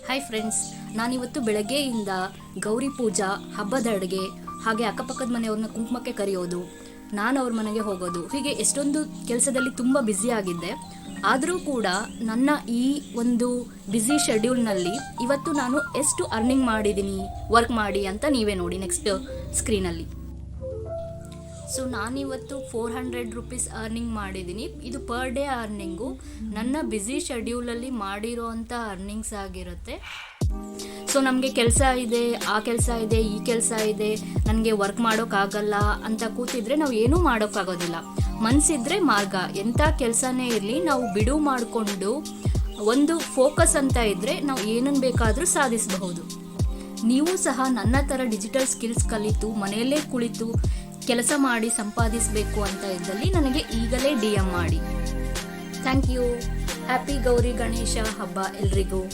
Hi friends, ನಾನಿವತ್ತು ಬೆಳಗ್ಗೆಯಿಂದ ಗೌರಿ ಪೂಜಾ, ಹಬ್ಬದ ಅಡುಗೆ, ಹಾಗೆ ಅಕ್ಕಪಕ್ಕದ ಮನೆಯವ್ರನ್ನ ಕುಂಕುಮಕ್ಕೆ ಕರೆಯೋದು, ನಾನು ಅವ್ರ ಮನೆಗೆ ಹೋಗೋದು, ಹೀಗೆ ಎಷ್ಟೊಂದು ಕೆಲಸದಲ್ಲಿ ತುಂಬ ಬ್ಯುಸಿ ಆಗಿದ್ದೆ. ಆದರೂ ಕೂಡ ನನ್ನ ಈ ಒಂದು ಬ್ಯುಸಿ ಶೆಡ್ಯೂಲ್ನಲ್ಲಿ ಇವತ್ತು ನಾನು ಎಷ್ಟು ಅರ್ನಿಂಗ್ ಮಾಡಿದ್ದೀನಿ ವರ್ಕ್ ಮಾಡಿ ಅಂತ ನೀವೇ ನೋಡಿ ನೆಕ್ಸ್ಟ್ ಸ್ಕ್ರೀನಲ್ಲಿ. ಸೊ ನಾನಿವತ್ತು 400 ರೂಪೀಸ್ ಅರ್ನಿಂಗ್ ಮಾಡಿದ್ದೀನಿ. ಇದು ಪರ್ ಡೇ ಅರ್ನಿಂಗು, ನನ್ನ ಬ್ಯುಸಿ ಶೆಡ್ಯೂಲಲ್ಲಿ ಮಾಡಿರೋ ಅಂಥ ಅರ್ನಿಂಗ್ಸ್ ಆಗಿರುತ್ತೆ. ಸೊ ನಮಗೆ ಕೆಲಸ ಇದೆ, ಆ ಕೆಲಸ ಇದೆ, ಈ ಕೆಲಸ ಇದೆ, ನನಗೆ ವರ್ಕ್ ಮಾಡೋಕ್ಕಾಗಲ್ಲ ಅಂತ ಕೂತಿದ್ರೆ ನಾವು ಏನೂ ಮಾಡೋಕ್ಕಾಗೋದಿಲ್ಲ. ಮನಸ್ಸಿದ್ರೆ ಮಾರ್ಗ, ಎಂಥ ಕೆಲಸನೇ ಇರಲಿ ನಾವು ಬಿಡು ಮಾಡಿಕೊಂಡು ಒಂದು ಫೋಕಸ್ ಅಂತ ಇದ್ದರೆ ನಾವು ಏನನ್ನು ಬೇಕಾದರೂ ಸಾಧಿಸಬಹುದು. ನೀವು ಸಹ ನನ್ನ ಥರ ಡಿಜಿಟಲ್ ಸ್ಕಿಲ್ಸ್ ಕಲಿತು ಮನೆಯಲ್ಲೇ ಕುಳಿತು ಕೆಲಸ ಮಾಡಿ ಸಂಪಾದಿಸಬೇಕು ಅಂತ ಇದ್ದಲ್ಲಿ ನನಗೆ ಈಗಲೇ DM ಮಾಡಿ. Thank you. Happy Gowri Ganesha ಹಬ್ಬ ಎಲ್ರಿಗೂ.